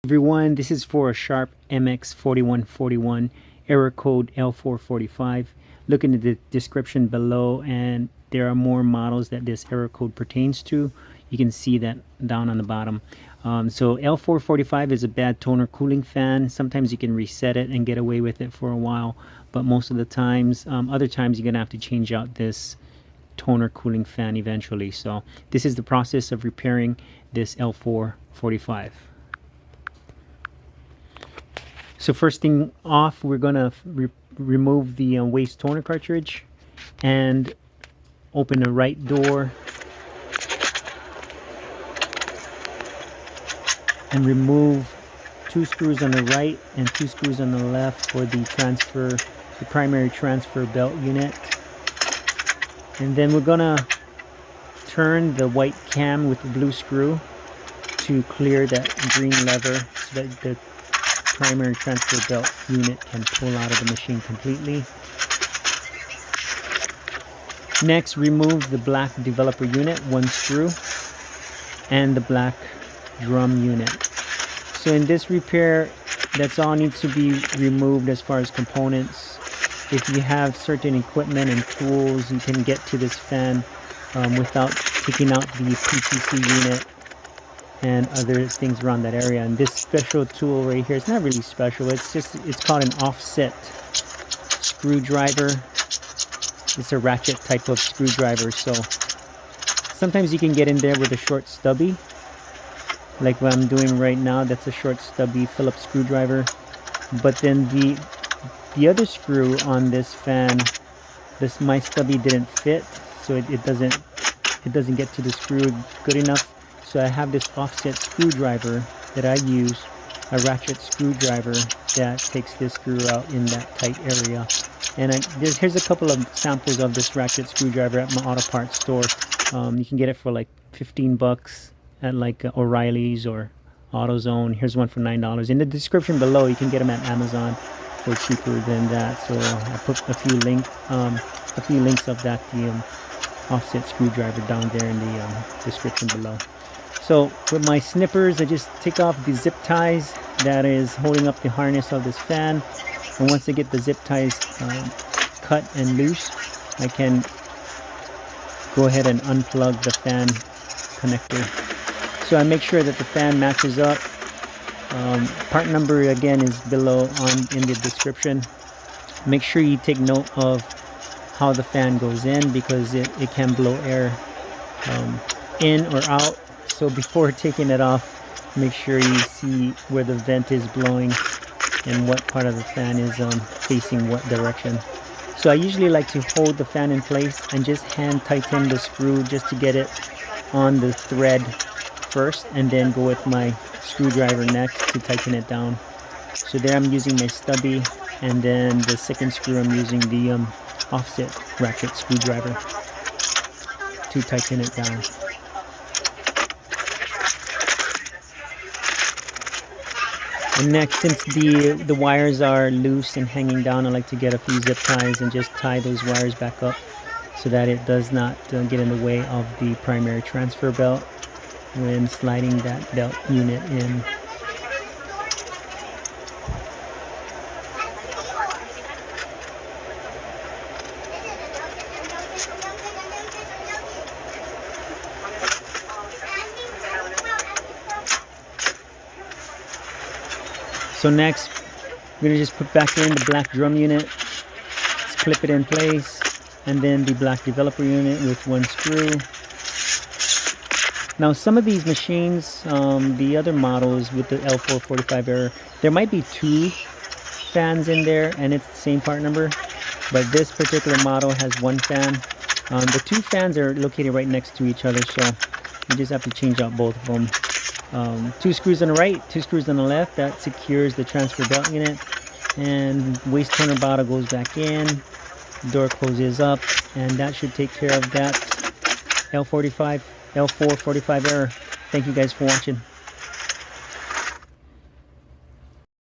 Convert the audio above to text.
Everyone, this is for a Sharp MX4141 error code L4-45. Look in the description below and there are more models that this error code pertains to. You can see that down on the bottom. So L4-45 is a bad toner cooling fan. Sometimes you can reset it and get away with it for a while, but most of the times, other times you're gonna have to change out this toner cooling fan eventually. So this is the process of repairing this L4-45. So first thing off, we're gonna remove the waste toner cartridge and open the right door and remove 2 screws on the right and 2 screws on the left for the primary transfer belt unit. And then we're gonna turn the white cam with the blue screw to clear that green lever so that the primary transfer belt unit can pull out of the machine completely. Next, remove the black developer unit, 1 screw, and the black drum unit. So in this repair, that's all needs to be removed as far as components. If you have certain equipment and tools, you can get to this fan without taking out the PTC unit and other things around that area. And this special tool right here, it's not really special, it's called an offset screwdriver. It's a ratchet type of screwdriver. So sometimes you can get in there with a short stubby, like what I'm doing right now. That's a short stubby Phillips screwdriver. But then the other screw on this fan, my stubby didn't fit, so it doesn't get to the screw good enough. So I have this offset screwdriver that I use, a ratchet screwdriver that takes this screw out in that tight area. And here's a couple of samples of this ratchet screwdriver at my auto parts store. You can get it for like 15 bucks at like O'Reilly's or AutoZone. Here's one for $9. In the description below, you can get them at Amazon for cheaper than that. So I put a few links of that offset screwdriver down there in the description below. So with my snippers, I just take off the zip ties that is holding up the harness of this fan. And once I get the zip ties cut and loose, I can go ahead and unplug the fan connector. So I make sure that the fan matches up. Part number again is below in the description. Make sure you take note of how the fan goes in, because it can blow air in or out. So before taking it off, make sure you see where the vent is blowing and what part of the fan is facing what direction. So I usually like to hold the fan in place and just hand tighten the screw just to get it on the thread first, and then go with my screwdriver next to tighten it down. So there I'm using my stubby, and then the second screw I'm using the offset ratchet screwdriver to tighten it down. And next, since the wires are loose and hanging down, I like to get a few zip ties and just tie those wires back up so that it does not get in the way of the primary transfer belt when sliding that belt unit in. So next, we're gonna just put back in the black drum unit, just clip it in place, and then the black developer unit with 1 screw. Now some of these machines, the other models with the L4-45 error, there might be 2 fans in there and it's the same part number, but this particular model has 1 fan. The 2 fans are located right next to each other, so you just have to change out both of them. 2 screws on the right, 2 screws on the left, that secures the transfer belt unit, and waste toner bottle goes back in, the door closes up, and that should take care of that L4-45 error. Thank you guys for watching.